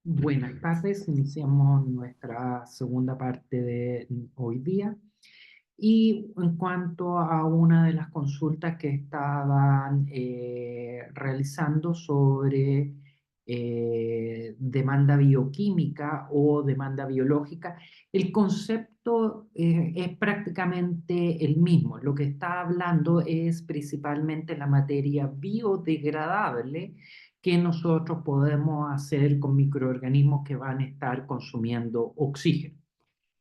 Buenas tardes, iniciamos nuestra segunda parte de hoy día. Y en cuanto a una de las consultas que estaban realizando sobre demanda bioquímica o demanda biológica, el concepto es prácticamente el mismo. Lo que está hablando es principalmente la materia biodegradable que nosotros podemos hacer con microorganismos que van a estar consumiendo oxígeno.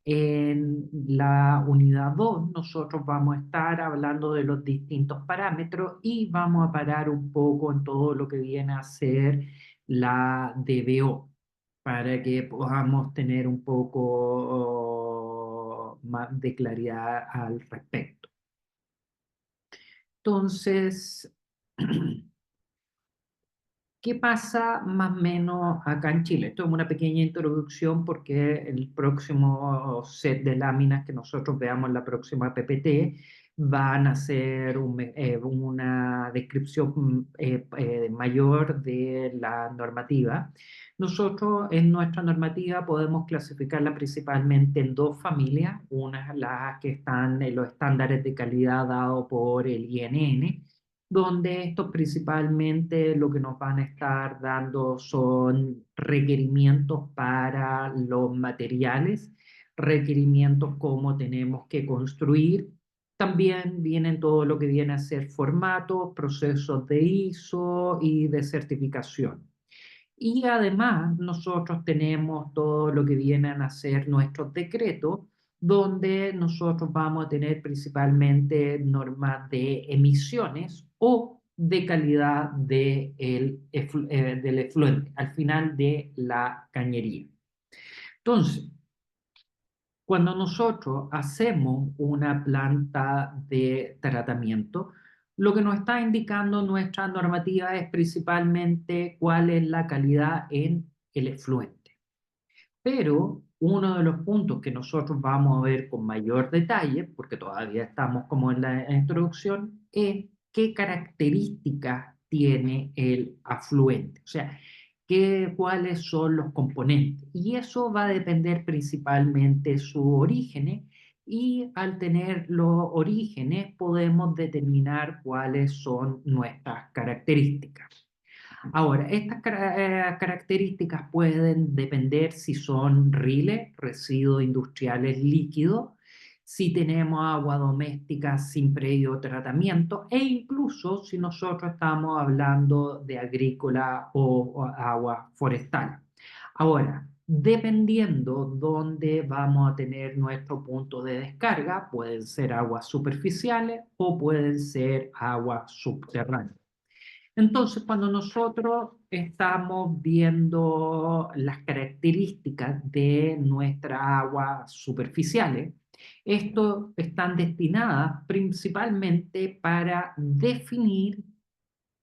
En la unidad 2 nosotros vamos a estar hablando de los distintos parámetros y vamos a parar un poco en todo lo que viene a ser la DBO para que podamos tener un poco más de claridad al respecto. Entonces, ¿qué pasa más o menos acá en Chile? Esto es una pequeña introducción porque el próximo set de láminas que nosotros veamos en la próxima PPT van a ser una descripción mayor de la normativa. Nosotros en nuestra normativa podemos clasificarla principalmente en dos familias, una es la que están en los estándares de calidad dados por el INN, donde estos principalmente lo que nos van a estar dando son requerimientos para los materiales, requerimientos cómo tenemos que construir. También vienen todo lo que viene a ser formatos, procesos de ISO y de certificación. Y además nosotros tenemos todo lo que vienen a ser nuestros decretos, donde nosotros vamos a tener principalmente normas de emisiones o de calidad del efluente, al final de la cañería. Entonces, cuando nosotros hacemos una planta de tratamiento, lo que nos está indicando nuestra normativa es principalmente cuál es la calidad en el efluente. Pero uno de los puntos que nosotros vamos a ver con mayor detalle, porque todavía estamos como en la introducción, es qué características tiene el afluente. O sea, cuáles son los componentes. Y eso va a depender principalmente de su origen. Y al tener los orígenes podemos determinar cuáles son nuestras características. Ahora, estas características pueden depender si son riles, residuos industriales líquidos, si tenemos agua doméstica sin previo tratamiento e incluso si nosotros estamos hablando de agrícola o agua forestal. Ahora, dependiendo dónde vamos a tener nuestro punto de descarga, pueden ser aguas superficiales o pueden ser aguas subterráneas. Entonces, cuando nosotros estamos viendo las características de nuestras aguas superficiales, esto están destinadas principalmente para definir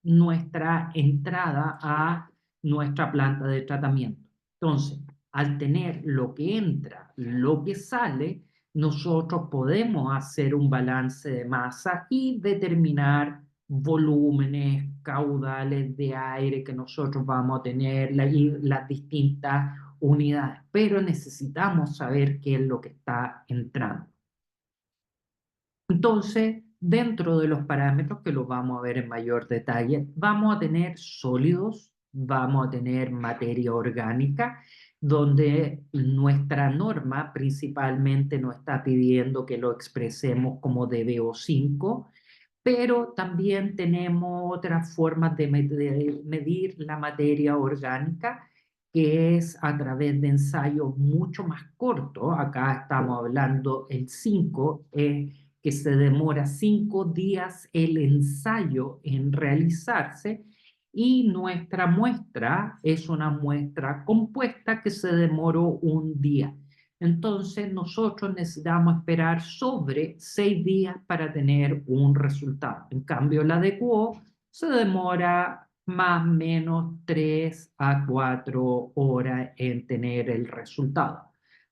nuestra entrada a nuestra planta de tratamiento. Entonces, al tener lo que entra, lo que sale, nosotros podemos hacer un balance de masa y determinar volúmenes, caudales de aire que nosotros vamos a tener, las distintas unidades, pero necesitamos saber qué es lo que está entrando. Entonces, dentro de los parámetros que los vamos a ver en mayor detalle, vamos a tener sólidos, vamos a tener materia orgánica, donde nuestra norma principalmente nos está pidiendo que lo expresemos como DBO5, pero también tenemos otras formas de medir la materia orgánica, que es a través de ensayos mucho más cortos. Acá estamos hablando el 5, que se demora 5 días el ensayo en realizarse, y nuestra muestra es una muestra compuesta que se demoró un día. Entonces nosotros necesitamos esperar sobre 6 días para tener un resultado. En cambio, la de QO se demora más o menos 3 a 4 horas en tener el resultado.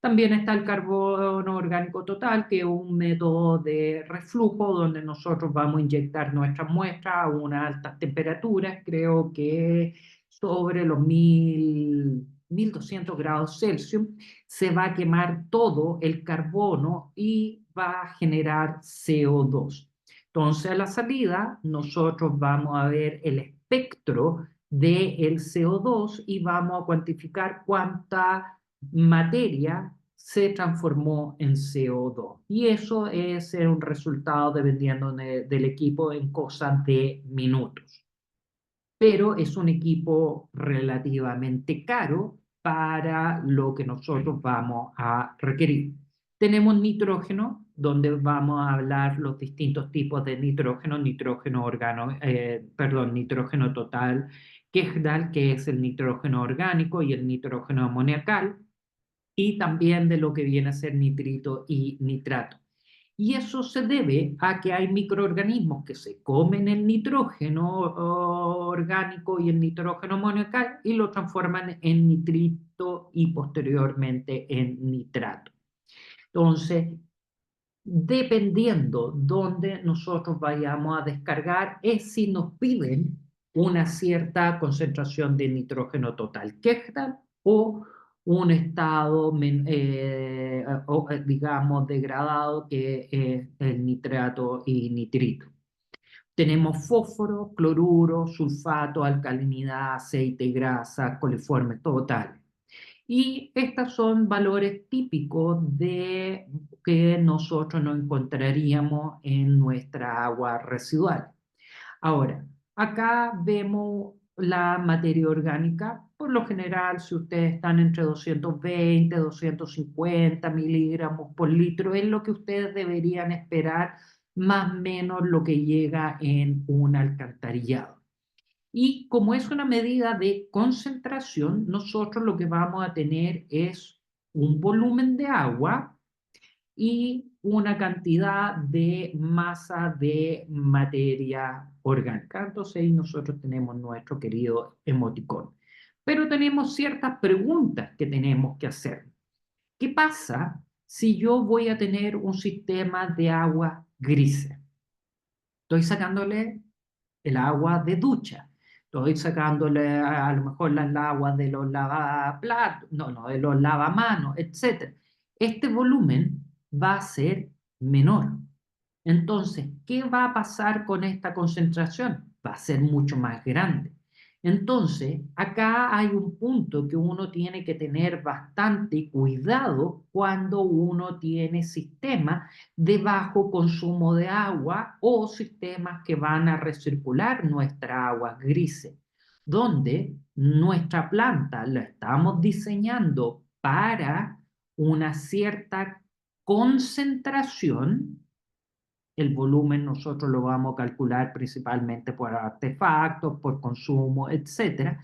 También está el carbono orgánico total, que es un método de reflujo donde nosotros vamos a inyectar nuestras muestras a unas altas temperaturas, creo que sobre los 1000 1200 grados Celsius, se va a quemar todo el carbono y va a generar CO2. Entonces, a la salida, nosotros vamos a ver el espectro del CO2 y vamos a cuantificar cuánta materia se transformó en CO2. Y eso es un resultado, dependiendo del equipo, en cosas de minutos. Pero es un equipo relativamente caro para lo que nosotros vamos a requerir. Tenemos nitrógeno, donde vamos a hablar los distintos tipos de nitrógeno, nitrógeno total, que es el nitrógeno orgánico y el nitrógeno amoniacal, y también de lo que viene a ser nitrito y nitrato. Y eso se debe a que hay microorganismos que se comen el nitrógeno orgánico y el nitrógeno amoniacal y lo transforman en nitrito y posteriormente en nitrato. Entonces, dependiendo dónde nosotros vayamos a descargar, es si nos piden una cierta concentración de nitrógeno total quejdal o un estado, digamos, degradado, que es el nitrato y nitrito. Tenemos fósforo, cloruro, sulfato, alcalinidad, aceite, grasa, coliformes totales. Y estos son valores típicos de que nosotros no encontraríamos en nuestra agua residual. Ahora, acá vemos la materia orgánica. Por lo general, si ustedes están entre 220 y 250 miligramos por litro, es lo que ustedes deberían esperar, más o menos lo que llega en un alcantarillado. Y como es una medida de concentración, nosotros lo que vamos a tener es un volumen de agua y una cantidad de masa de materia orgánica. Entonces ahí nosotros tenemos nuestro querido emoticón. Pero tenemos ciertas preguntas que tenemos que hacer. ¿Qué pasa si yo voy a tener un sistema de agua gris? Estoy sacándole el agua de ducha. Estoy sacándole a lo mejor las aguas de los lavaplatos, no, de los lavamanos, etc. Este volumen va a ser menor. Entonces, ¿qué va a pasar con esta concentración? Va a ser mucho más grande. Entonces, acá hay un punto que uno tiene que tener bastante cuidado cuando uno tiene sistemas de bajo consumo de agua o sistemas que van a recircular nuestra agua grises, donde nuestra planta la estamos diseñando para una cierta concentración. El volumen nosotros lo vamos a calcular principalmente por artefactos, por consumo, etcétera,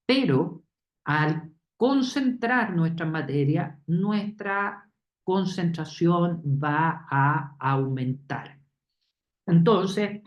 pero al concentrar nuestra materia, nuestra concentración va a aumentar. Entonces,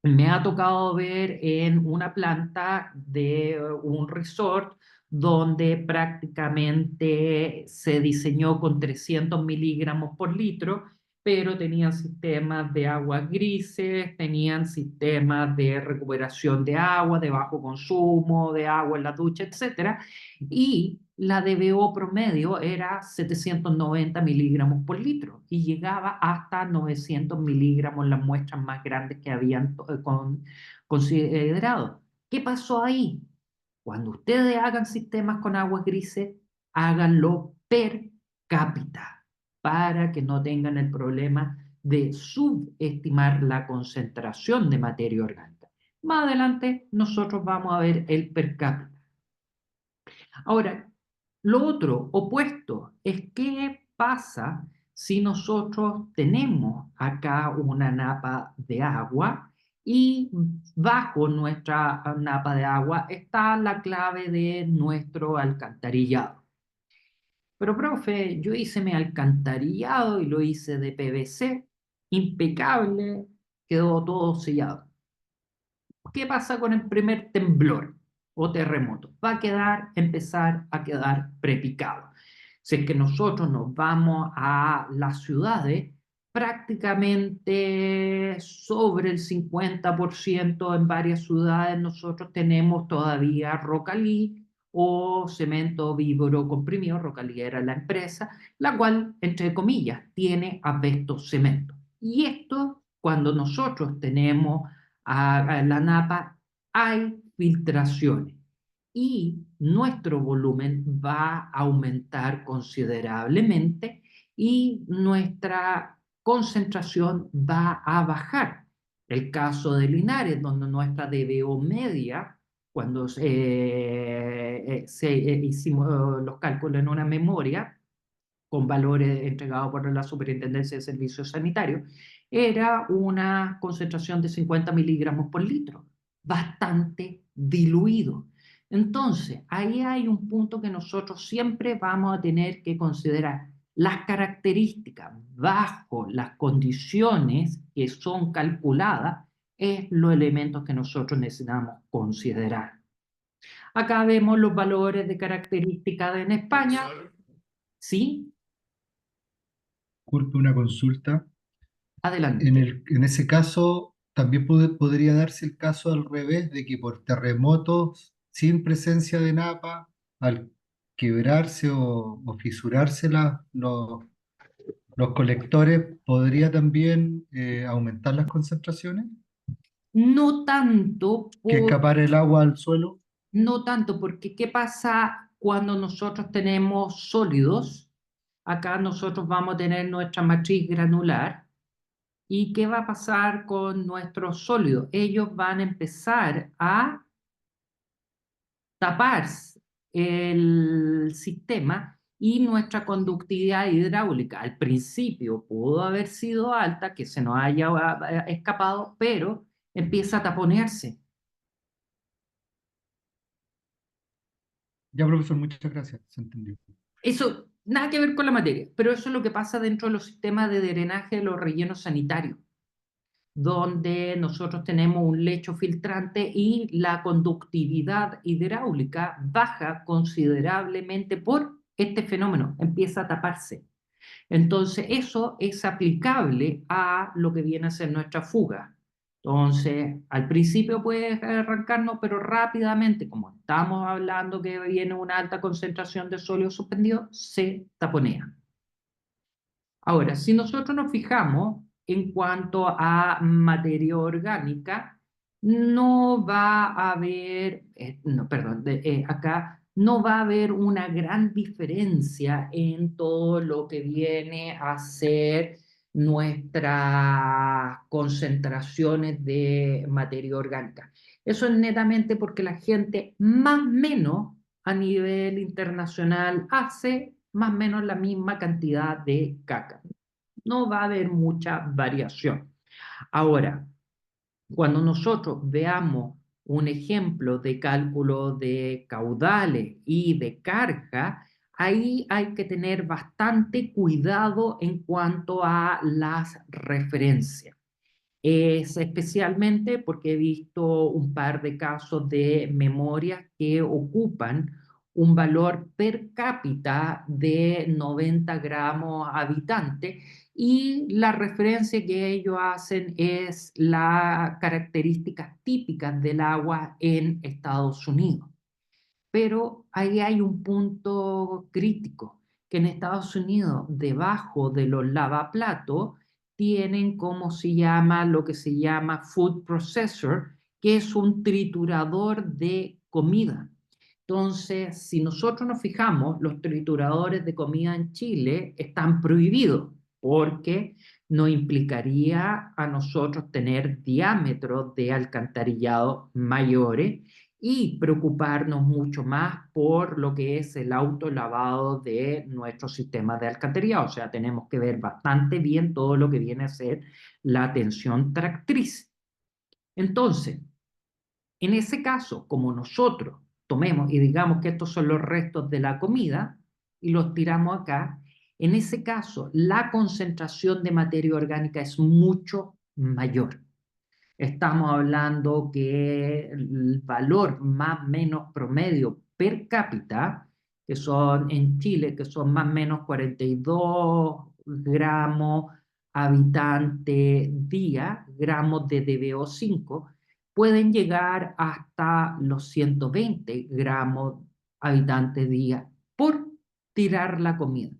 me ha tocado ver en una planta de un resort donde prácticamente se diseñó con 300 miligramos por litro, pero tenían sistemas de aguas grises, tenían sistemas de recuperación de agua, de bajo consumo de agua en la ducha, etcétera, y la DBO promedio era 790 miligramos por litro y llegaba hasta 900 miligramos las muestras más grandes que habían considerado. ¿Qué pasó ahí? Cuando ustedes hagan sistemas con aguas grises, háganlo per cápita para que no tengan el problema de subestimar la concentración de materia orgánica. Más adelante nosotros vamos a ver el per cápita. Ahora, lo otro, opuesto, es qué pasa si nosotros tenemos acá una napa de agua y bajo nuestra napa de agua está la clave de nuestro alcantarillado. Pero, profe, yo hice mi alcantarillado y lo hice de PVC, impecable, quedó todo sellado. ¿Qué pasa con el primer temblor o terremoto? Va a empezar a quedar prepicado. Si es que nosotros nos vamos a las ciudades, prácticamente sobre el 50% en varias ciudades nosotros tenemos todavía rocalí o Cemento Víboro Comprimido, Rocalía era la empresa, la cual, entre comillas, tiene Asbesto Cemento. Y esto, cuando nosotros tenemos a la napa, hay filtraciones y nuestro volumen va a aumentar considerablemente y nuestra concentración va a bajar. El caso de Linares, donde nuestra DBO media, cuando hicimos los cálculos en una memoria, con valores entregados por la Superintendencia de Servicios Sanitarios, era una concentración de 50 miligramos por litro, bastante diluido. Entonces, ahí hay un punto que nosotros siempre vamos a tener que considerar. Las características bajo las condiciones que son calculadas es los elementos que nosotros necesitamos considerar. Acá vemos los valores de características en España. Sí, Disculpe, una consulta. adelante. En ese caso, también podría darse el caso al revés, de que por terremotos sin presencia de napa, al quebrarse o fisurarse los colectores, podría también aumentar las concentraciones, No tanto, que escapar el agua al suelo. no tanto, porque ¿qué pasa cuando nosotros tenemos sólidos? Acá nosotros vamos a tener nuestra matriz granular. ¿Y qué va a pasar con nuestros sólidos? Ellos van a empezar a tapar el sistema y nuestra conductividad hidráulica. Al principio pudo haber sido alta, que se nos haya escapado, pero empieza a taponearse. Ya, profesor, muchas gracias. Se entendió. Eso, nada que ver con la materia, pero eso es lo que pasa dentro de los sistemas de drenaje de los rellenos sanitarios, donde nosotros tenemos un lecho filtrante y la conductividad hidráulica baja considerablemente por este fenómeno, empieza a taparse. Entonces, eso es aplicable a lo que viene a ser nuestra fuga. Entonces, al principio puede arrancarnos, pero rápidamente, como estamos hablando que viene una alta concentración de sólido suspendido, se taponea. Ahora, si nosotros nos fijamos en cuanto a materia orgánica, no va a haber, no, perdón, acá no va a haber una gran diferencia en todo lo que viene a ser nuestras concentraciones de materia orgánica. Eso es netamente porque la gente más o menos a nivel internacional hace más o menos la misma cantidad de caca. No va a haber mucha variación. Ahora, cuando nosotros veamos un ejemplo de cálculo de caudales y de carga, ahí hay que tener bastante cuidado en cuanto a las referencias. Es especialmente porque he visto un par de casos de memorias que ocupan un valor per cápita de 90 gramos habitante y la referencia que ellos hacen es las características típicas del agua en Estados Unidos. Pero ahí hay un punto crítico, que en Estados Unidos, debajo de los lavaplatos, tienen como se llama lo que se llama food processor, que es un triturador de comida. Entonces, si nosotros nos fijamos, los trituradores de comida en Chile están prohibidos porque nos implicaría a nosotros tener diámetros de alcantarillado mayores y preocuparnos mucho más por lo que es el autolavado de nuestro sistema de alcantarillado. O sea, tenemos que ver bastante bien todo lo que viene a ser la tensión tractriz. Entonces, en ese caso, como nosotros tomemos y digamos que estos son los restos de la comida y los tiramos acá, en ese caso la concentración de materia orgánica es mucho mayor. Estamos hablando que el valor más o menos promedio per cápita, que son en Chile, que son más o menos 42 gramos habitante día, gramos de DBO5, pueden llegar hasta los 120 gramos habitantes día por tirar la comida.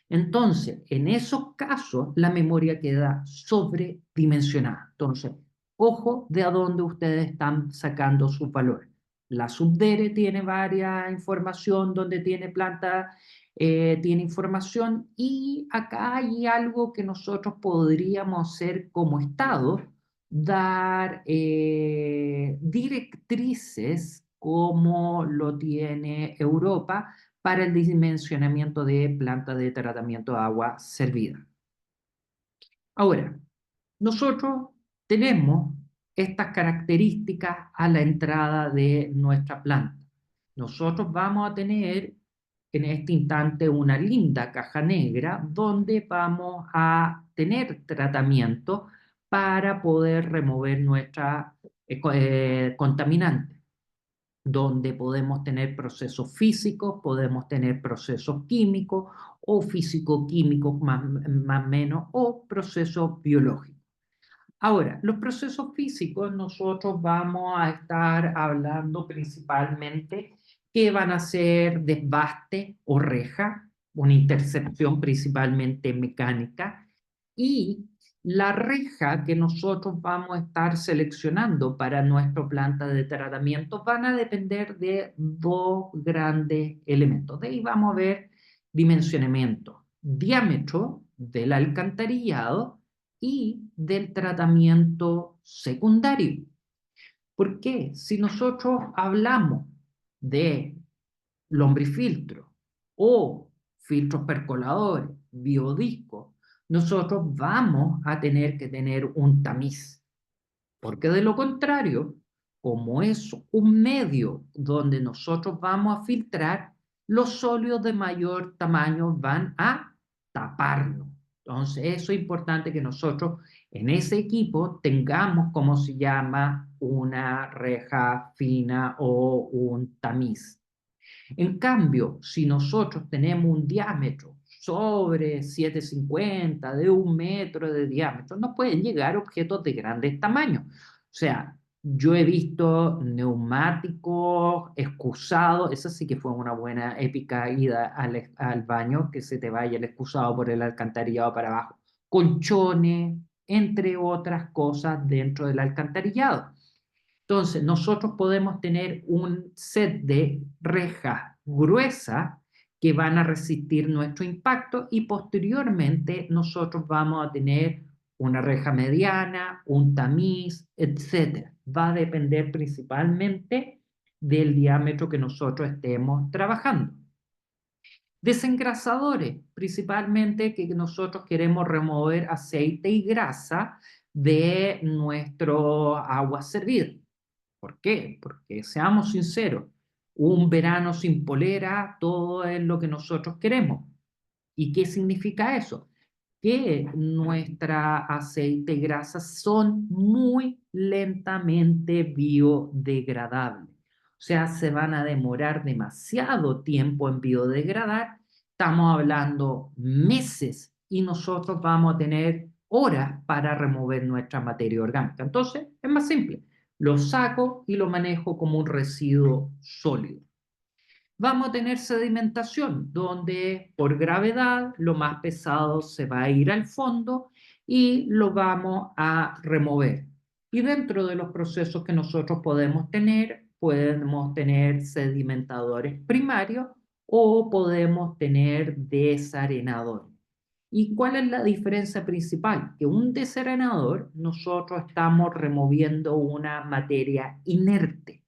Entonces, en esos casos, la memoria queda sobredimensionada. Entonces, ojo de a dónde ustedes están sacando sus valores. La Subdere tiene varias información donde tiene planta, tiene información y acá hay algo que nosotros podríamos hacer como Estado, dar directrices como lo tiene Europa para el dimensionamiento de plantas de tratamiento de agua servida. Ahora, nosotros tenemos estas características a la entrada de nuestra planta. Nosotros vamos a tener en este instante una linda caja negra donde vamos a tener tratamiento para poder remover nuestra contaminante, donde podemos tener procesos físicos, podemos tener procesos químicos o físico-químicos más o menos, o procesos biológicos. Ahora, los procesos físicos nosotros vamos a estar hablando principalmente que van a ser desbaste o reja, una intercepción principalmente mecánica, y la reja que nosotros vamos a estar seleccionando para nuestra planta de tratamiento van a depender de dos grandes elementos. De ahí vamos a ver dimensionamiento, diámetro del alcantarillado y del tratamiento secundario. ¿Por qué? Si nosotros hablamos de lombrifiltro o filtros percoladores, biodiscos, nosotros vamos a tener que tener un tamiz, porque de lo contrario, como es un medio donde nosotros vamos a filtrar, los sólidos de mayor tamaño van a taparlo. Entonces, eso es importante que nosotros en ese equipo tengamos, como se llama, una reja fina o un tamiz. En cambio, si nosotros tenemos un diámetro sobre 750, de 1 metro de diámetro, nos pueden llegar objetos de grandes tamaños. O sea, yo he visto neumáticos excusados, esa sí que fue una buena épica ida al baño, que se te vaya el excusado por el alcantarillado para abajo. Colchones, entre otras cosas dentro del alcantarillado. Entonces, nosotros podemos tener un set de rejas gruesas que van a resistir nuestro impacto y posteriormente nosotros vamos a tener una reja mediana, un tamiz, etcétera. Va a depender principalmente del diámetro que nosotros estemos trabajando. Desengrasadores, principalmente que nosotros queremos remover aceite y grasa de nuestro agua servida. ¿Por qué? Porque seamos sinceros, un verano sin polera, todo es lo que nosotros queremos. ¿Y qué significa eso? Que nuestra aceite y grasa son muy lentamente biodegradables. O sea, se van a demorar demasiado tiempo en biodegradar. Estamos hablando meses y nosotros vamos a tener horas para remover nuestra materia orgánica. Entonces, es más simple. Lo saco y lo manejo como un residuo sólido. Vamos a tener sedimentación, donde por gravedad lo más pesado se va a ir al fondo y lo vamos a remover. Y dentro de los procesos que nosotros podemos tener sedimentadores primarios o podemos tener desarenadores. ¿Y cuál es la diferencia principal? Que un desarenador nosotros estamos removiendo una materia inerte.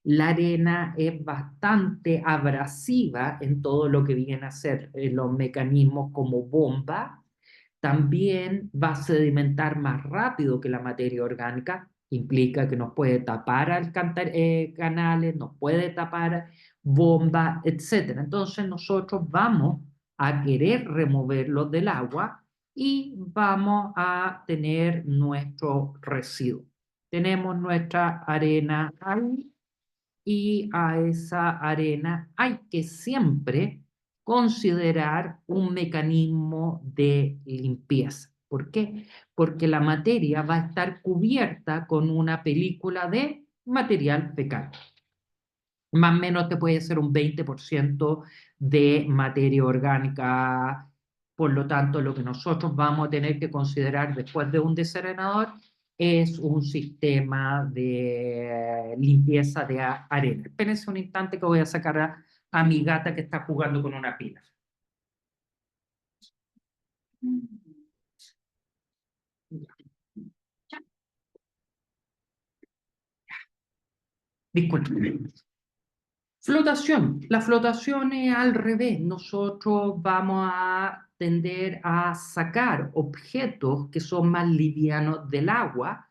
La arena es bastante abrasiva en todo lo que viene a ser los mecanismos como bomba. También va a sedimentar más rápido que la materia orgánica, implica que nos puede tapar canales, nos puede tapar bombas, etc. Entonces nosotros vamos a querer removerlos del agua y vamos a tener nuestro residuo. Tenemos nuestra arena ahí y a esa arena hay que siempre considerar un mecanismo de limpieza. ¿Por qué? Porque la materia va a estar cubierta con una película de material fecal. más o menos te puede ser un 20% de materia orgánica. Por lo tanto, lo que nosotros vamos a tener que considerar después de un desarenador es un sistema de limpieza de arena. Espérense un instante que voy a sacar a mi gata que está jugando con una pila. Disculpen. Flotación. La flotación es al revés. Nosotros vamos a tender a sacar objetos que son más livianos del agua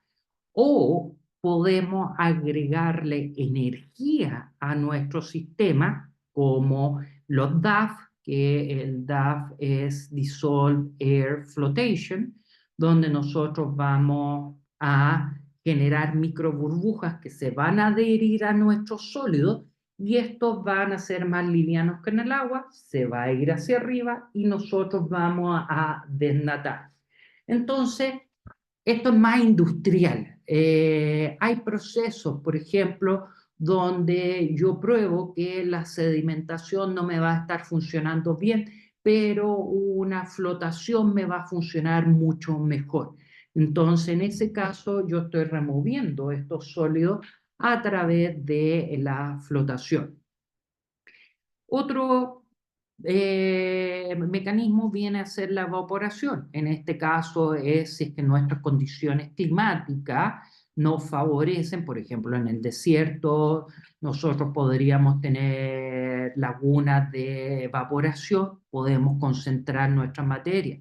o podemos agregarle energía a nuestro sistema como los DAF, que el DAF es Dissolved Air Flotation, donde nosotros vamos a generar microburbujas que se van a adherir a nuestros sólidos y estos van a ser más livianos que en el agua, se va a ir hacia arriba y nosotros vamos a desnatar. Entonces, esto es más industrial. Hay procesos, por ejemplo, donde yo pruebo que la sedimentación no me va a estar funcionando bien, pero una flotación me va a funcionar mucho mejor. Entonces, en ese caso, yo estoy removiendo estos sólidos a través de la flotación. Otro mecanismo viene a ser la evaporación. En este caso es si es que nuestras condiciones climáticas nos favorecen, por ejemplo, en el desierto nosotros podríamos tener lagunas de evaporación, podemos concentrar nuestra materia.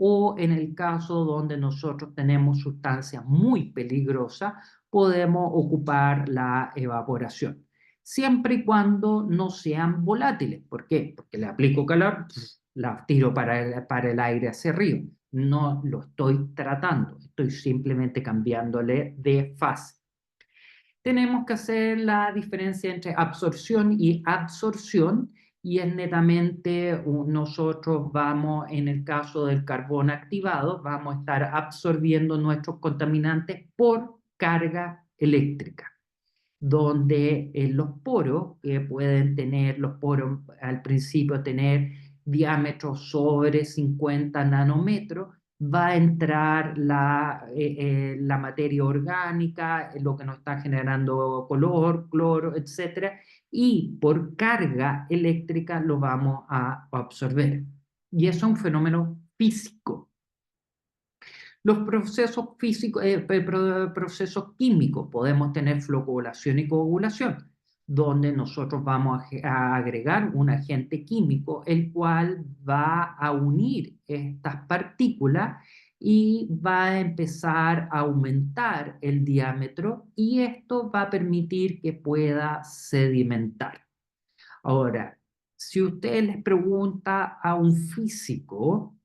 O en el caso donde nosotros tenemos sustancias muy peligrosas, podemos ocupar la evaporación siempre y cuando no sean volátiles. ¿Por qué? Porque le aplico calor, la tiro para el aire hacia arriba. No lo estoy tratando, estoy simplemente cambiándole de fase. Tenemos que hacer la diferencia entre absorción y absorción y es netamente nosotros vamos, en el caso del carbón activado, vamos a estar absorbiendo nuestros contaminantes por carga eléctrica donde los poros, que pueden tener los poros al principio tener diámetros sobre 50 nanómetros, va a entrar la materia orgánica, lo que nos está generando color, cloro, etcétera, y por carga eléctrica lo vamos a absorber. Y eso es un fenómeno físico. Los procesos físicos, procesos químicos, podemos tener flocoagulación y coagulación, donde nosotros vamos a agregar un agente químico, el cual va a unir estas partículas y va a empezar a aumentar el diámetro y esto va a permitir que pueda sedimentar. Ahora, si usted les pregunta a un físico,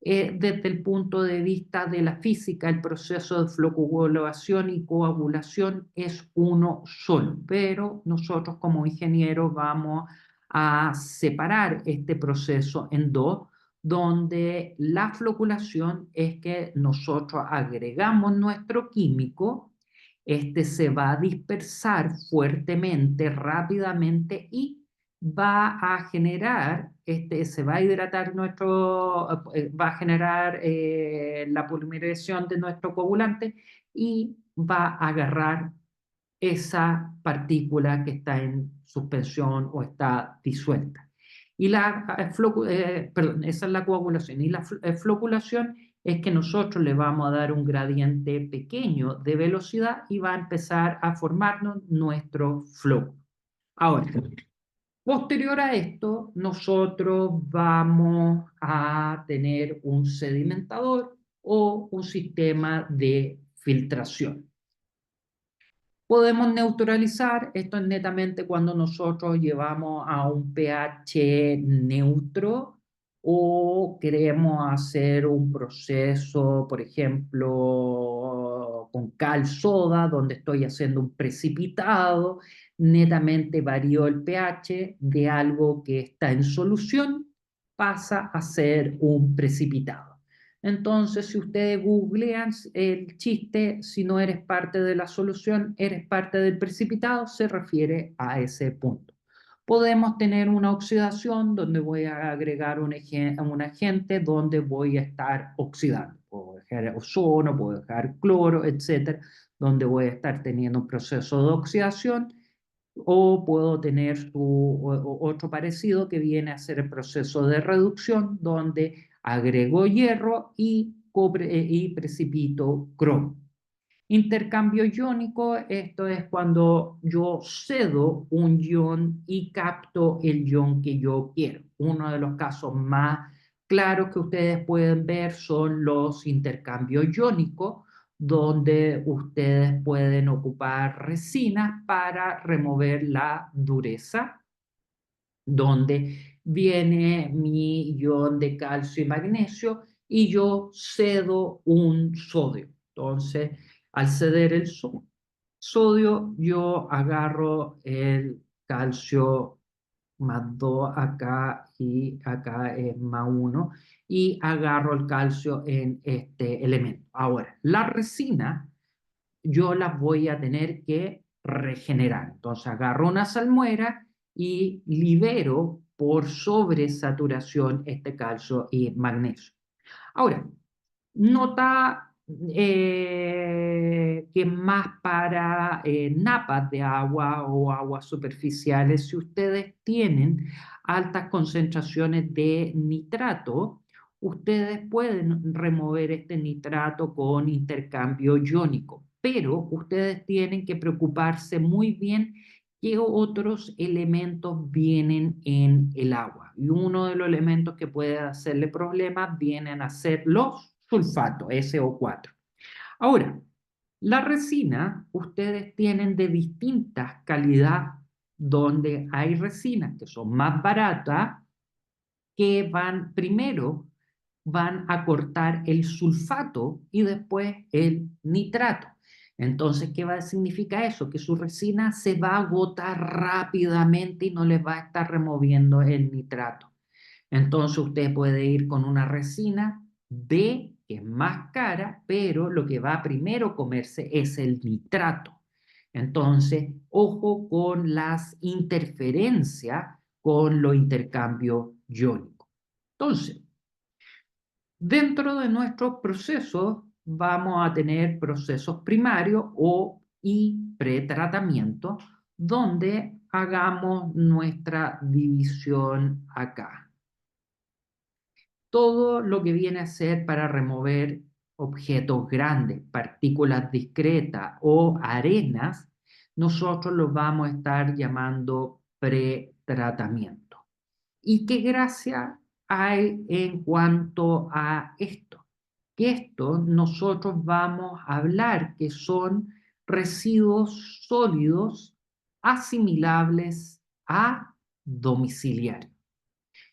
desde el punto de vista de la física, el proceso de flocoagulación y coagulación es uno solo, pero nosotros como ingenieros vamos a separar este proceso en dos, donde la floculación es que nosotros agregamos nuestro químico, este se va a dispersar fuertemente, rápidamente y va a generar, se va a hidratar va a generar la polimerización de nuestro coagulante y va a agarrar esa partícula que está en suspensión o está disuelta. Y perdón, esa es la coagulación. Y la floculación es que nosotros le vamos a dar un gradiente pequeño de velocidad y va a empezar a formarnos nuestro floco. Ahora, posterior a esto, nosotros vamos a tener un sedimentador o un sistema de filtración. Podemos neutralizar, esto es netamente cuando nosotros llevamos a un pH neutro o queremos hacer un proceso, por ejemplo, con cal soda, donde estoy haciendo un precipitado, netamente varío el pH de algo que está en solución, pasa a ser un precipitado. Entonces, si ustedes googlean el chiste, si no eres parte de la solución, eres parte del precipitado, se refiere a ese punto. Podemos tener una oxidación donde voy a agregar un agente donde voy a estar oxidando. Puedo dejar ozono, puedo dejar cloro, etcétera, donde voy a estar teniendo un proceso de oxidación, o puedo tener otro parecido que viene a ser el proceso de reducción, donde agrego hierro y, y precipito cromo. Intercambio iónico, esto es cuando yo cedo un ion y capto el ion que yo quiero. Uno de los casos más claros que ustedes pueden ver son los intercambios iónicos, donde ustedes pueden ocupar resinas para remover la dureza, donde viene mi ion de calcio y magnesio y yo cedo un sodio. Entonces, al ceder el sodio, yo agarro el calcio más 2 acá y acá es más uno, y agarro el calcio en este elemento. Ahora, la resina yo las voy a tener que regenerar. Entonces agarro una salmuera y libero por sobresaturación este calcio y magnesio. Ahora, nota que más para napas de agua o aguas superficiales, si ustedes tienen altas concentraciones de nitrato, ustedes pueden remover este nitrato con intercambio iónico, pero ustedes tienen que preocuparse muy bien qué otros elementos vienen en el agua. Y uno de los elementos que puede hacerle problemas vienen a ser los sulfatos, SO4. Ahora, la resina, ustedes tienen de distintas calidades, donde hay resinas que son más baratas, que van primero, van a cortar el sulfato y después el nitrato. Entonces, ¿qué va a significar eso? Que su resina se va a agotar rápidamente y no les va a estar removiendo el nitrato. Entonces, usted puede ir con una resina B, que es más cara, pero lo que va a primero comerse es el nitrato. Entonces, ojo con las interferencias con los intercambios iónicos. Entonces, dentro de nuestros procesos vamos a tener procesos primarios y pretratamiento, donde hagamos nuestra división acá. Todo lo que viene a ser para remover objetos grandes, partículas discretas o arenas, nosotros los vamos a estar llamando pretratamiento. ¿Y qué gracia hay en cuanto a esto? Que esto nosotros vamos a hablar que son residuos sólidos asimilables a domiciliarios.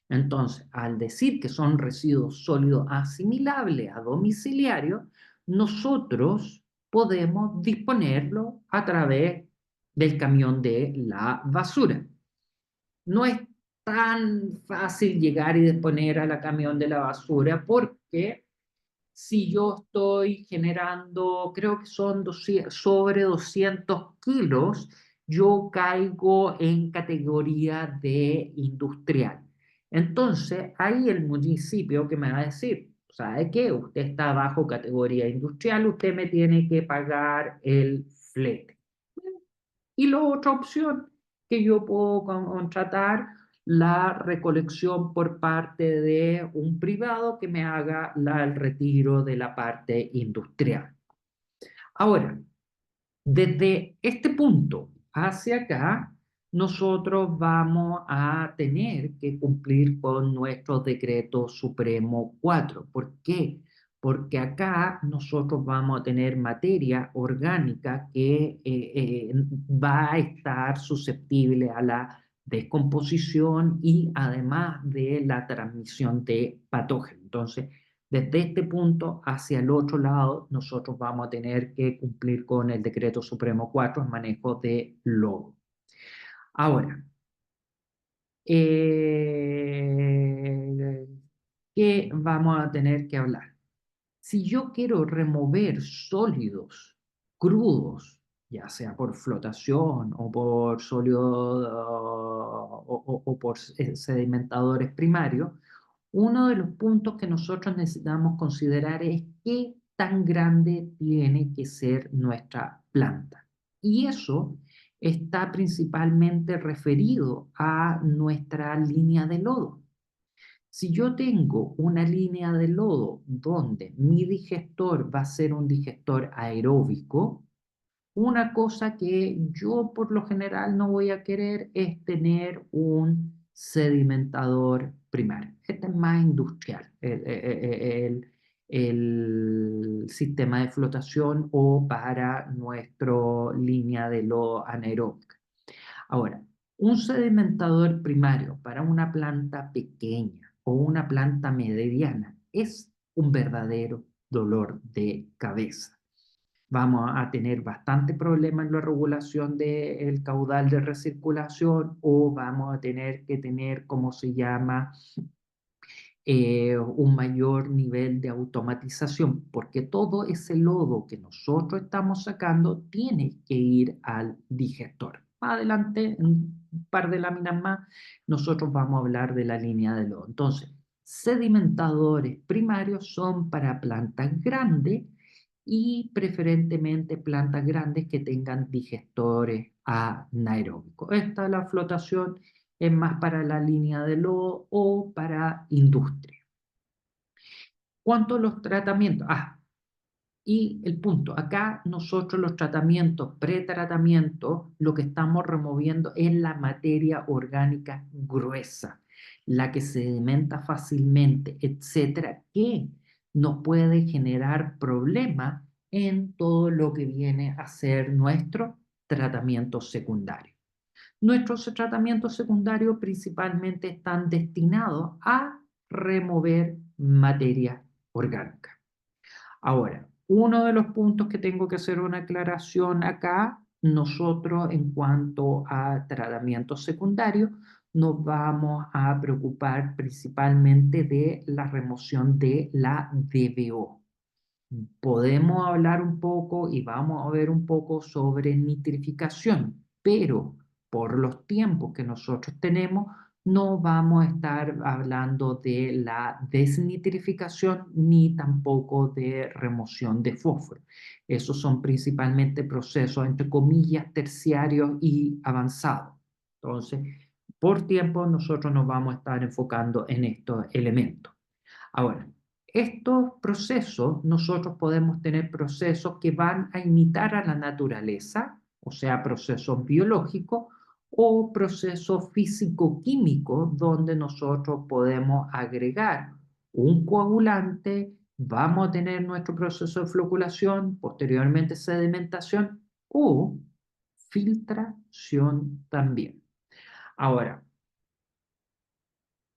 Entonces, al decir que son residuos sólidos asimilables a domiciliarios, nosotros podemos disponerlo a través del camión de la basura. No es tan fácil llegar y disponer a la camión de la basura, porque si yo estoy generando, creo que son sobre 200 kilos, yo caigo en categoría de industrial. Entonces, ahí el municipio que me va a decir, ¿sabe qué? Usted está bajo categoría industrial, usted me tiene que pagar el flete. Y la otra opción, que yo puedo contratar la recolección por parte de un privado que me haga el retiro de la parte industrial. Ahora, desde este punto hacia acá, nosotros vamos a tener que cumplir con nuestro decreto supremo 4. ¿Por qué? Porque acá nosotros vamos a tener materia orgánica que va a estar susceptible a la descomposición y además de la transmisión de patógenos. Entonces, desde este punto hacia el otro lado, nosotros vamos a tener que cumplir con el Decreto Supremo 4 en manejo de lobo. Ahora, ¿qué vamos a tener que hablar? Si yo quiero remover sólidos crudos, ya sea por flotación o por sólidos o por sedimentadores primarios, uno de los puntos que nosotros necesitamos considerar es qué tan grande tiene que ser nuestra planta. Y eso está principalmente referido a nuestra línea de lodo. Si yo tengo una línea de lodo donde mi digestor va a ser un digestor aeróbico, una cosa que yo por lo general no voy a querer es tener un sedimentador primario. Este es más industrial, el sistema de flotación o para nuestra línea de lodo anaeróbica. Ahora, un sedimentador primario para una planta pequeña o una planta mediana es un verdadero dolor de cabeza. Vamos a tener bastante problema en la regulación del caudal de recirculación o vamos a tener que tener, ¿cómo se llama? Un mayor nivel de automatización, porque todo ese lodo que nosotros estamos sacando tiene que ir al digestor. Más adelante, en un par de láminas más, nosotros vamos a hablar de la línea de lodo. Entonces, sedimentadores primarios son para plantas grandes y preferentemente plantas grandes que tengan digestores anaeróbicos. Esta es la flotación, es más para la línea de lodo o para industria. ¿Cuánto los tratamientos? Y el punto, acá nosotros los tratamientos, pretratamientos, lo que estamos removiendo es la materia orgánica gruesa, la que sedimenta fácilmente, etcétera, que nos puede generar problemas en todo lo que viene a ser nuestro tratamiento secundario. Nuestros tratamientos secundarios principalmente están destinados a remover materia orgánica. Ahora, uno de los puntos que tengo que hacer una aclaración acá, nosotros en cuanto a tratamiento secundario, nos vamos a preocupar principalmente de la remoción de la DBO. Podemos hablar un poco y vamos a ver un poco sobre nitrificación, pero por los tiempos que nosotros tenemos, no vamos a estar hablando de la desnitrificación ni tampoco de remoción de fósforo. Esos son principalmente procesos, entre comillas, terciarios y avanzados. Entonces, por tiempo, nosotros nos vamos a estar enfocando en estos elementos. Ahora, estos procesos, nosotros podemos tener procesos que van a imitar a la naturaleza, o sea, procesos biológicos o procesos físico-químicos, donde nosotros podemos agregar un coagulante, vamos a tener nuestro proceso de floculación, posteriormente sedimentación o filtración también. Ahora,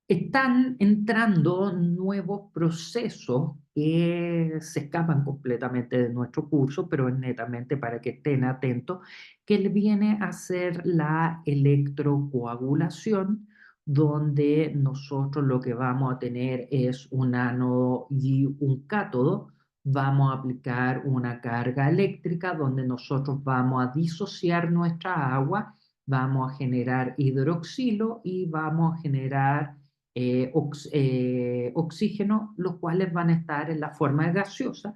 están entrando nuevos procesos que se escapan completamente de nuestro curso, pero es netamente para que estén atentos, que viene a ser la electrocoagulación, donde nosotros lo que vamos a tener es un ánodo y un cátodo. Vamos a aplicar una carga eléctrica donde nosotros vamos a disociar nuestra agua, vamos a generar hidroxilo y vamos a generar oxígeno, los cuales van a estar en la forma gaseosa,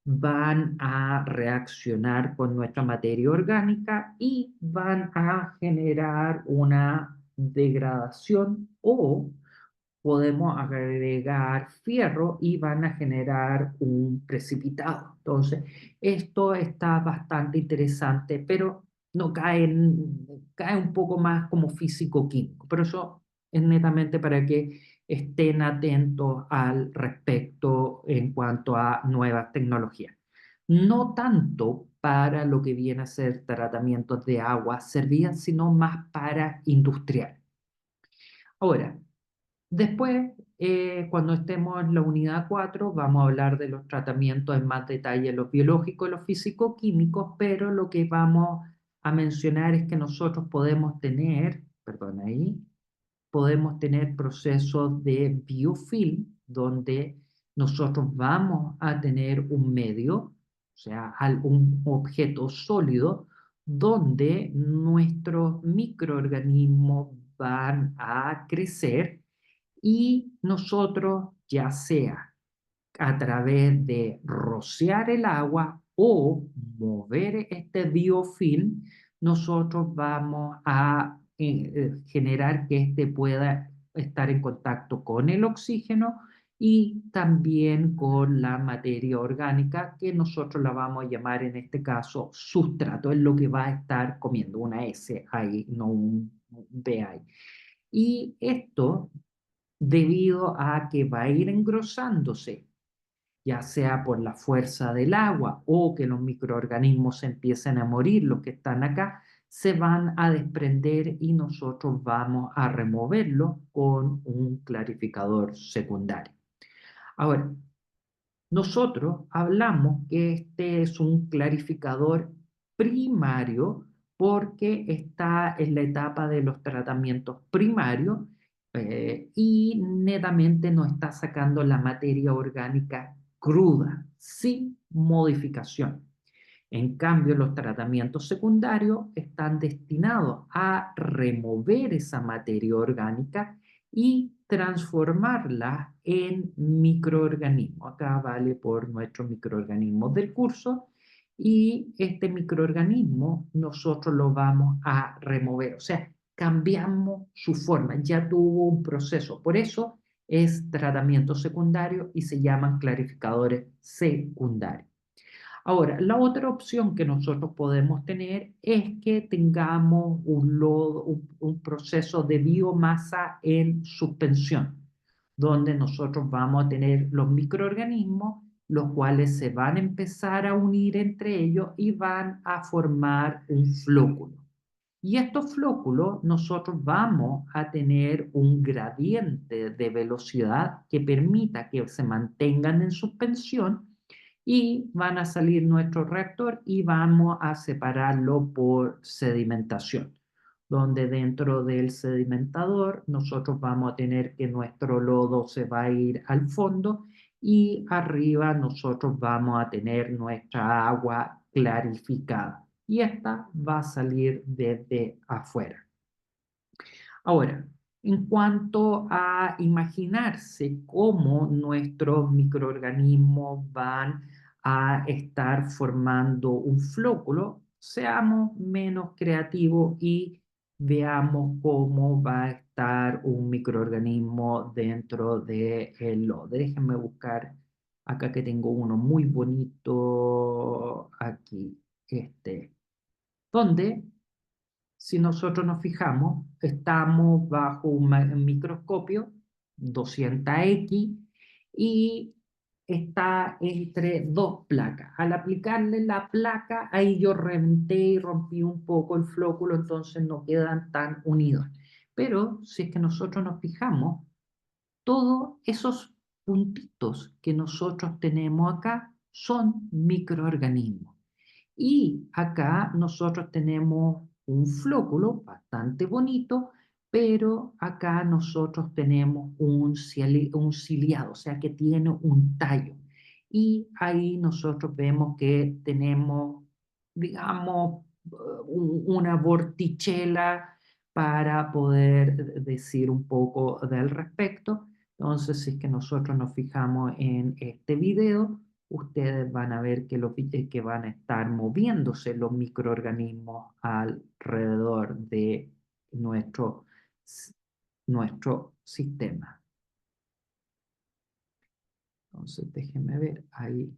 van a reaccionar con nuestra materia orgánica y van a generar una degradación o podemos agregar fierro y van a generar un precipitado. Entonces, esto está bastante interesante, pero no cae un poco más como físico-químico, pero eso es netamente para que estén atentos al respecto en cuanto a nuevas tecnologías. No tanto para lo que viene a ser tratamientos de agua servían, sino más para industrial. Ahora, después, cuando estemos en la unidad 4, vamos a hablar de los tratamientos en más detalle, los biológicos, los físico-químicos, pero lo que vamos a mencionar es que nosotros podemos tener, perdón, ahí, podemos tener procesos de biofilm, donde nosotros vamos a tener un medio, o sea, un objeto sólido, donde nuestros microorganismos van a crecer y nosotros, ya sea a través de rociar el agua o mover este biofilm, nosotros vamos a generar que éste pueda estar en contacto con el oxígeno y también con la materia orgánica, que nosotros la vamos a llamar en este caso sustrato, es lo que va a estar comiendo, una S ahí, no un B ahí. Y esto, debido a que va a ir engrosándose, ya sea por la fuerza del agua o que los microorganismos empiecen a morir, los que están acá, se van a desprender y nosotros vamos a removerlo con un clarificador secundario. Ahora, nosotros hablamos que este es un clarificador primario porque está en la etapa de los tratamientos primarios y netamente nos está sacando la materia orgánica cruda, sin modificación. En cambio, los tratamientos secundarios están destinados a remover esa materia orgánica y transformarla en microorganismos. Acá vale por nuestros microorganismos del curso y este microorganismo nosotros lo vamos a remover, o sea, cambiamos su forma, ya tuvo un proceso. Por eso es tratamiento secundario y se llaman clarificadores secundarios. Ahora, la otra opción que nosotros podemos tener es que tengamos un proceso de biomasa en suspensión, donde nosotros vamos a tener los microorganismos, los cuales se van a empezar a unir entre ellos y van a formar un flóculo. Y estos flóculos nosotros vamos a tener un gradiente de velocidad que permita que se mantengan en suspensión y van a salir nuestro reactor y vamos a separarlo por sedimentación, donde dentro del sedimentador nosotros vamos a tener que nuestro lodo se va a ir al fondo y arriba nosotros vamos a tener nuestra agua clarificada y esta va a salir desde afuera. Ahora, en cuanto a imaginarse cómo nuestros microorganismos van a estar formando un flóculo, seamos menos creativos y veamos cómo va a estar un microorganismo dentro del lodo. Déjenme buscar acá que tengo uno muy bonito aquí, donde si nosotros nos fijamos, estamos bajo un microscopio 200X y está entre dos placas. Al aplicarle la placa, ahí yo reventé y rompí un poco el flóculo, entonces no quedan tan unidos. Pero si es que nosotros nos fijamos, todos esos puntitos que nosotros tenemos acá son microorganismos. Y acá nosotros tenemos un flóculo bastante bonito, pero acá nosotros tenemos un ciliado, o sea que tiene un tallo. Y ahí nosotros vemos que tenemos, digamos, una vortichela para poder decir un poco del respecto. Entonces, si es que nosotros nos fijamos en este video, ustedes van a ver que van a estar moviéndose los microorganismos alrededor de nuestro, nuestro sistema. Entonces, déjenme ver ahí.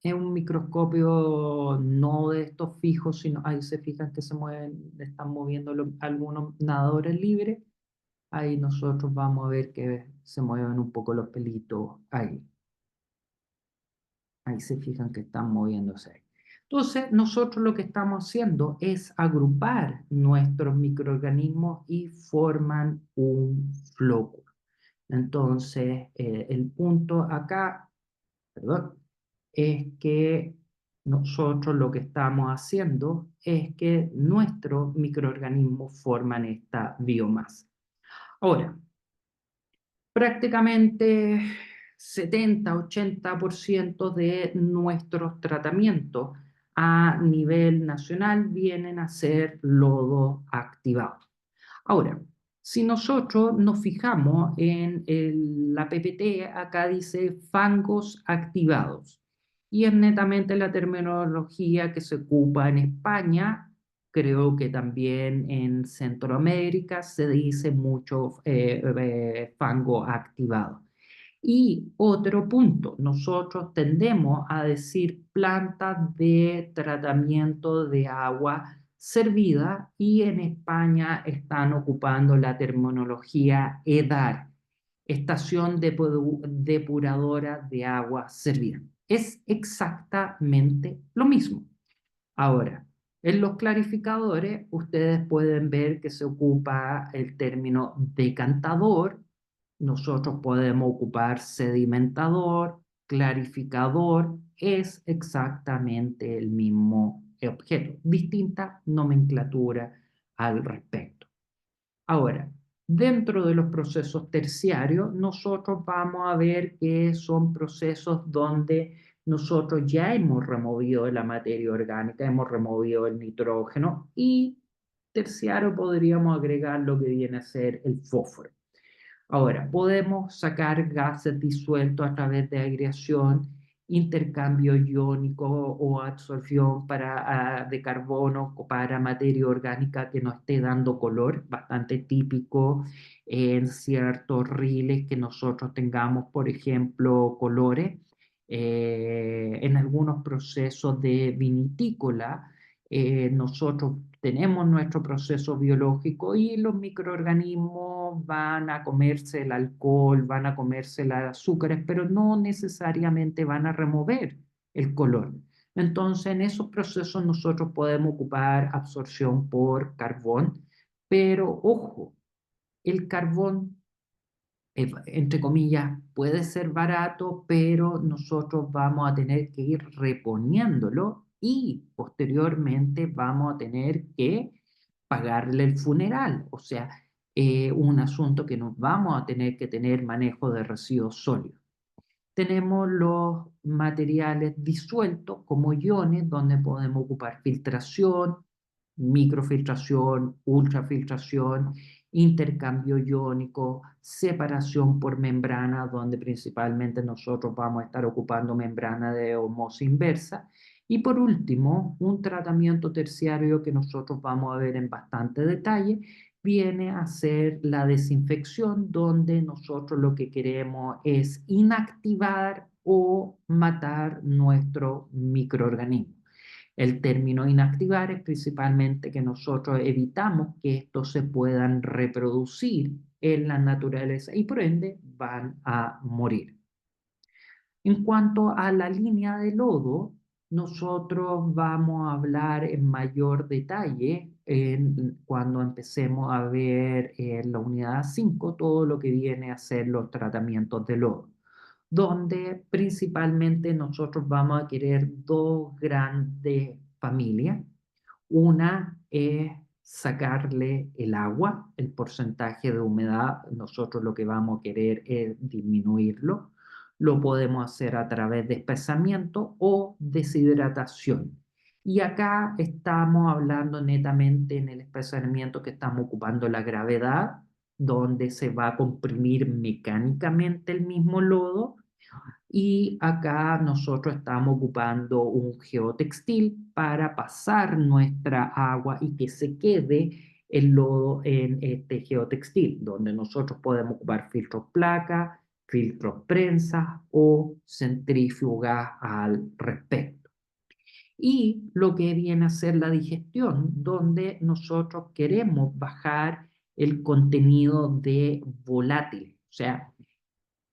Es un microscopio no de estos fijos, sino ahí se fijan que se mueven, están moviendo algunos nadadores libres. Ahí nosotros vamos a ver que se mueven un poco los pelitos ahí. Ahí se fijan que están moviéndose. Entonces, nosotros lo que estamos haciendo es agrupar nuestros microorganismos y forman un flóculo. Entonces, el punto acá, perdón, es que nosotros lo que estamos haciendo es que nuestros microorganismos forman esta biomasa. Ahora, Prácticamente 70-80% de nuestros tratamientos a nivel nacional vienen a ser lodo activado. Ahora, si nosotros nos fijamos en la PPT, acá dice fangos activados. Y es netamente la terminología que se ocupa en España. Creo que también en Centroamérica se dice mucho fango activado. Y otro punto, nosotros tendemos a decir plantas de tratamiento de agua servida y en España están ocupando la terminología EDAR, Estación Depuradora de Agua Servida. Es exactamente lo mismo. Ahora, en los clarificadores ustedes pueden ver que se ocupa el término decantador. Nosotros podemos ocupar sedimentador, clarificador, es exactamente el mismo objeto, distinta nomenclatura al respecto. Ahora, dentro de los procesos terciarios, nosotros vamos a ver que son procesos donde nosotros ya hemos removido la materia orgánica, hemos removido el nitrógeno y terciario podríamos agregar lo que viene a ser el fósforo. Ahora, podemos sacar gases disueltos a través de agregación, intercambio iónico o absorción de carbono para materia orgánica que nos esté dando color, bastante típico en ciertos riles que nosotros tengamos, por ejemplo, colores. En algunos procesos de vinitícola, nosotros tenemos nuestro proceso biológico y los microorganismos van a comerse el alcohol, van a comerse las azúcares, pero no necesariamente van a remover el color. Entonces, en esos procesos nosotros podemos ocupar absorción por carbón, pero ojo, el carbón entre comillas, puede ser barato, pero nosotros vamos a tener que ir reponiéndolo y posteriormente vamos a tener que pagarle el funeral. O sea, un asunto que nos vamos a tener que tener manejo de residuos sólidos. Tenemos los materiales disueltos como iones, donde podemos ocupar filtración, microfiltración, ultrafiltración, intercambio iónico, separación por membrana, donde principalmente nosotros vamos a estar ocupando membrana de osmosis inversa. Y por último, un tratamiento terciario que nosotros vamos a ver en bastante detalle, viene a ser la desinfección, donde nosotros lo que queremos es inactivar o matar nuestro microorganismo. El término inactivar es principalmente que nosotros evitamos que estos se puedan reproducir en la naturaleza y por ende van a morir. En cuanto a la línea de lodo, nosotros vamos a hablar en mayor detalle cuando empecemos a ver en la unidad 5 todo lo que viene a ser los tratamientos de lodo, donde principalmente nosotros vamos a querer dos grandes familias. Una es sacarle el agua, el porcentaje de humedad, nosotros lo que vamos a querer es disminuirlo. Lo podemos hacer a través de espesamiento o deshidratación. Y acá estamos hablando netamente en el espesamiento que estamos ocupando la gravedad, donde se va a comprimir mecánicamente el mismo lodo y acá nosotros estamos ocupando un geotextil para pasar nuestra agua y que se quede el lodo en este geotextil, donde nosotros podemos ocupar filtros placa, filtros prensa o centrífugas al respecto. Y lo que viene a ser la digestión, donde nosotros queremos bajar el contenido de volátiles, o sea,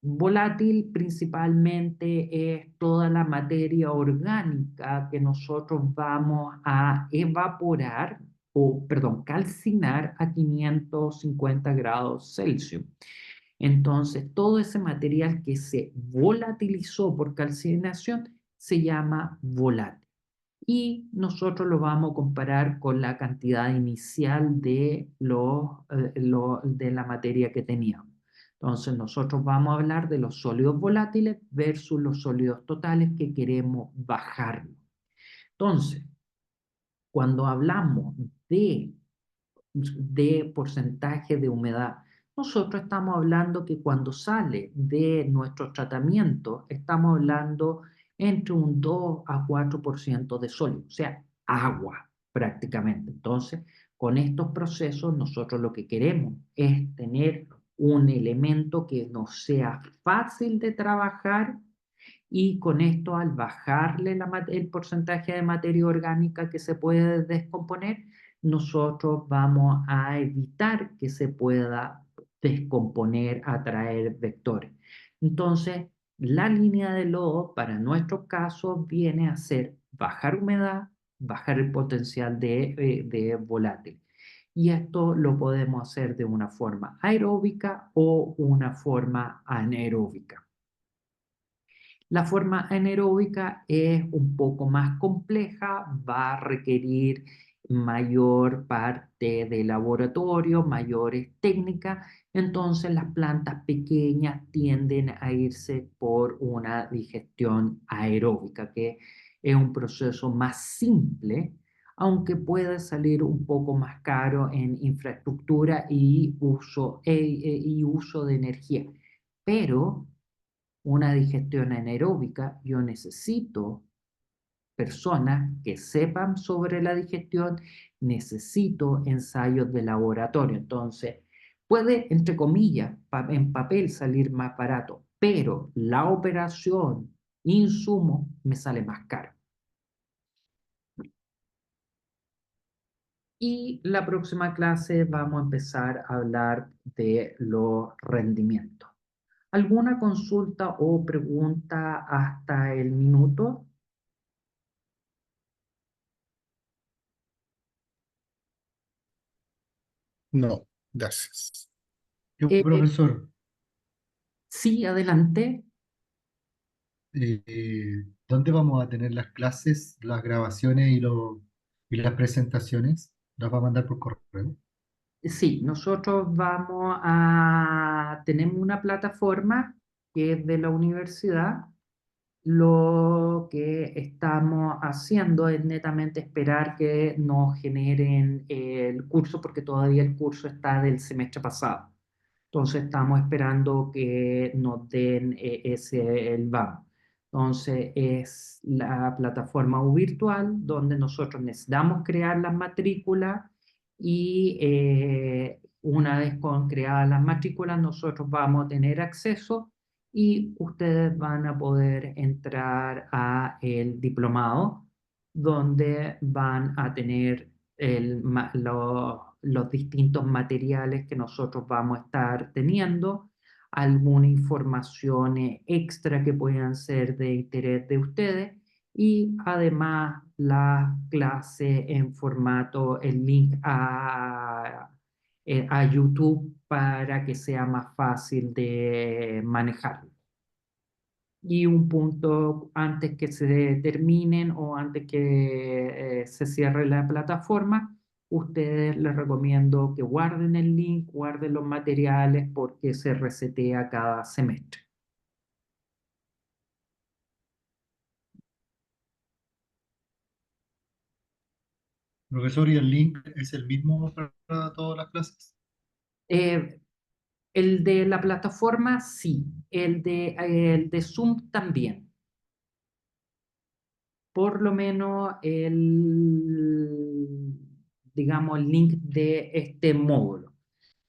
volátil principalmente es toda la materia orgánica que nosotros vamos a evaporar o, perdón, calcinar a 550 grados Celsius. Entonces, todo ese material que se volatilizó por calcinación se llama volátil. Y nosotros lo vamos a comparar con la cantidad inicial de la materia que teníamos. Entonces, nosotros vamos a hablar de los sólidos volátiles versus los sólidos totales que queremos bajar. Entonces, cuando hablamos de porcentaje de humedad, nosotros estamos hablando que cuando sale de nuestro tratamiento, estamos hablando entre un 2 a 4% de sólido, o sea, agua prácticamente. Entonces, con estos procesos, nosotros lo que queremos es tener un elemento que nos sea fácil de trabajar y con esto, al bajarle el porcentaje de materia orgánica que se puede descomponer, nosotros vamos a evitar que se pueda descomponer, atraer vectores. Entonces, la línea de lodo para nuestro caso viene a ser bajar humedad, bajar el potencial de volátil. Y esto lo podemos hacer de una forma aeróbica o una forma anaeróbica. La forma anaeróbica es un poco más compleja, va a requerir mayor parte de laboratorio, mayores técnicas, entonces las plantas pequeñas tienden a irse por una digestión aeróbica, que es un proceso más simple, aunque puede salir un poco más caro en infraestructura y uso de energía. Pero una digestión anaeróbica, yo necesito personas que sepan sobre la digestión, necesito ensayos de laboratorio. Entonces, puede, entre comillas, en papel salir más barato, pero la operación, insumo, me sale más caro. Y la próxima clase vamos a empezar a hablar de los rendimientos. ¿Alguna consulta o pregunta hasta el minuto? No, gracias. Yo, Eh, profesor, sí, adelante. ¿dónde vamos a tener las clases, las grabaciones y las presentaciones? ¿Las va a mandar por correo? Sí, nosotros tenemos una plataforma que es de la universidad. Lo que estamos haciendo es netamente esperar que nos generen el curso, porque todavía el curso está del semestre pasado. Entonces estamos esperando que nos den el vamos. Entonces es la plataforma virtual donde nosotros necesitamos crear las matrículas y una vez con creadas las matrículas nosotros vamos a tener acceso y ustedes van a poder entrar a el diplomado donde van a tener los distintos materiales que nosotros vamos a estar teniendo, alguna información extra que puedan ser de interés de ustedes y además la clase en formato, el link a YouTube para que sea más fácil de manejar. Y un punto antes que se terminen o antes que se cierre la plataforma, ustedes les recomiendo que guarden el link, guarden los materiales porque se resetea cada semestre. Profesor, ¿y el link es el mismo para todas las clases? Eh, el de la plataforma, sí. El de Zoom también. Por lo menos digamos, el link de este módulo.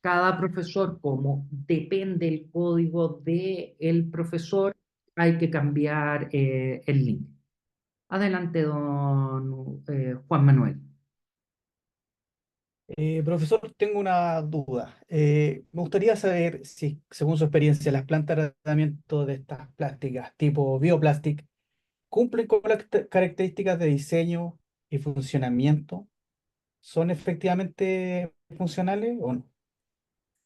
Cada profesor, como depende el código del profesor, hay que cambiar el link. Adelante, don Juan Manuel. Profesor, tengo una duda. Me gustaría saber si, según su experiencia, las plantas de tratamiento de estas plásticas tipo bioplastic cumplen con las características de diseño y funcionamiento. ¿Son efectivamente funcionales o no?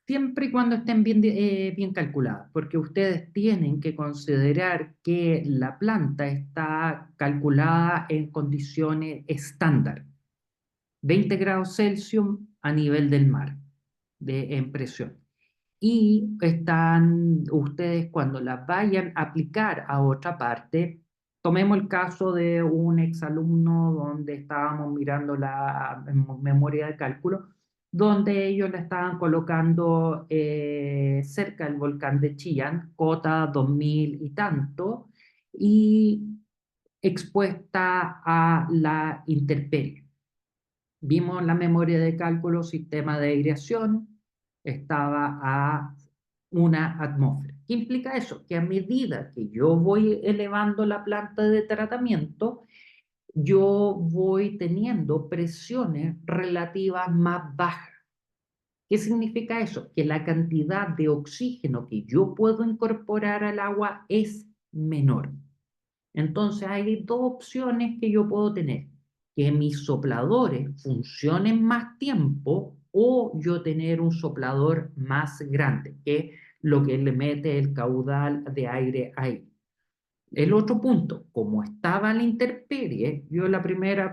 Siempre y cuando estén bien calculadas, porque ustedes tienen que considerar que la planta está calculada en condiciones estándar, 20 grados Celsius a nivel del mar, en presión. y están ustedes cuando las vayan a aplicar a otra parte. Tomemos el caso de un exalumno donde estábamos mirando la memoria de cálculo, donde ellos la estaban colocando cerca del volcán de Chillán, cota 2000 y tanto, y expuesta a la intemperie. Vimos la memoria de cálculo, sistema de aireación, estaba a una atmósfera. ¿Qué implica eso? Que a medida que yo voy elevando la planta de tratamiento, yo voy teniendo presiones relativas más bajas. ¿Qué significa eso? Que la cantidad de oxígeno que yo puedo incorporar al agua es menor. Entonces hay dos opciones que yo puedo tener: que mis sopladores funcionen más tiempo o yo tener un soplador más grande, que es lo que le mete el caudal de aire ahí. El otro punto, como estaba la intemperie, yo la primera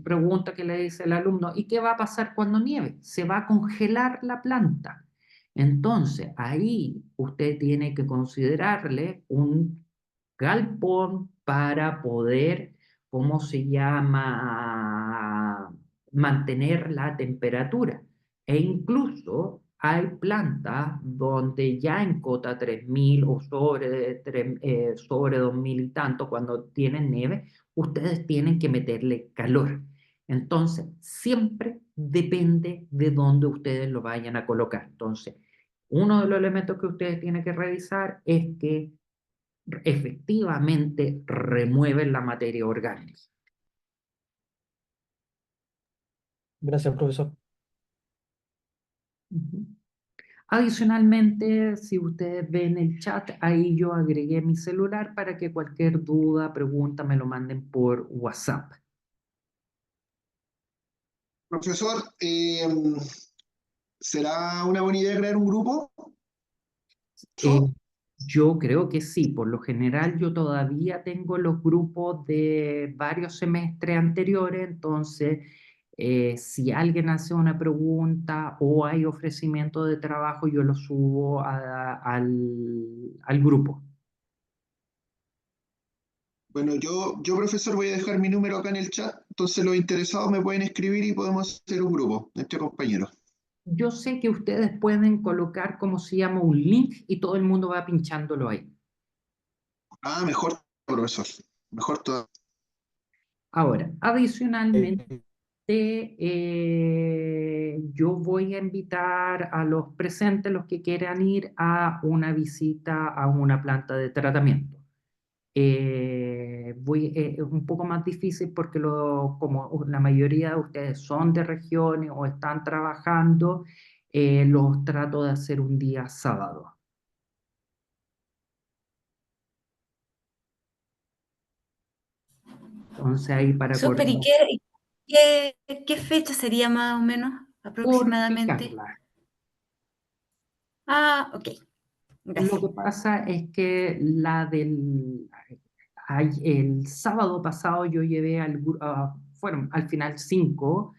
pregunta que le hice al alumno: ¿y qué va a pasar cuando nieve? Se va a congelar la planta. Entonces, ahí usted tiene que considerarle un galpón para poder, ¿cómo se llama?, mantener la temperatura. E incluso hay plantas donde ya en cota 3000 o sobre 2000 y tanto, cuando tienen nieve, ustedes tienen que meterle calor. Entonces, siempre depende de dónde ustedes lo vayan a colocar. Entonces, uno de los elementos que ustedes tienen que revisar es que efectivamente remueven la materia orgánica. Gracias, profesor. Ujú. Adicionalmente, si ustedes ven el chat, ahí yo agregué mi celular para que cualquier duda, pregunta, me lo manden por WhatsApp. Profesor, ¿será una buena idea crear un grupo? Eh, yo creo que sí. Por lo general yo todavía tengo los grupos de varios semestres anteriores, entonces si alguien hace una pregunta o hay ofrecimiento de trabajo, yo lo subo al grupo. Bueno, yo, profesor, voy a dejar mi número acá en el chat, entonces los interesados me pueden escribir y podemos hacer un grupo entre compañeros. Yo sé que ustedes pueden colocar, como se llama, un link y todo el mundo va pinchándolo ahí. Ah, mejor, profesor, mejor todo. Ahora, adicionalmente, Eh, yo voy a invitar a los presentes, los que quieran ir a una visita a una planta de tratamiento. Es un poco más difícil porque como la mayoría de ustedes son de regiones o están trabajando, los trato de hacer un día sábado. Entonces ahí para Súper, ¿y coordinar, qué fecha sería más o menos por aproximadamente? explicarla. Ah, ok, Lo gracias. que pasa es que el sábado pasado yo llevé fueron al final 5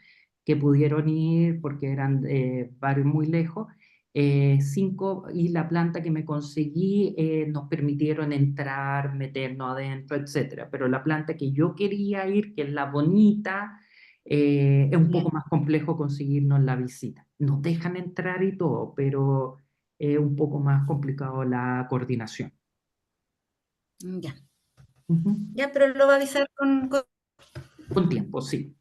que pudieron ir porque eran varios muy lejos. 5 y la planta que me conseguí nos permitieron entrar, meternos adentro, etcétera. Pero la planta que yo quería ir, que es la bonita, es un poco Bien, más complejo conseguirnos la visita. Nos dejan entrar y todo, pero es un poco más complicado la coordinación. ya. Ujú. Ya, pero lo va a avisar con... Con tiempo, sí.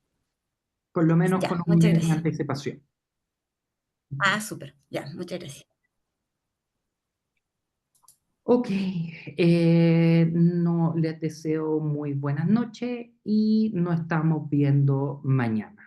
Por lo menos con Ya, un muchas mes de gracias. anticipación. Ah, súper, ya, muchas gracias. Ok, no les deseo muy buenas noches y nos estamos viendo mañana.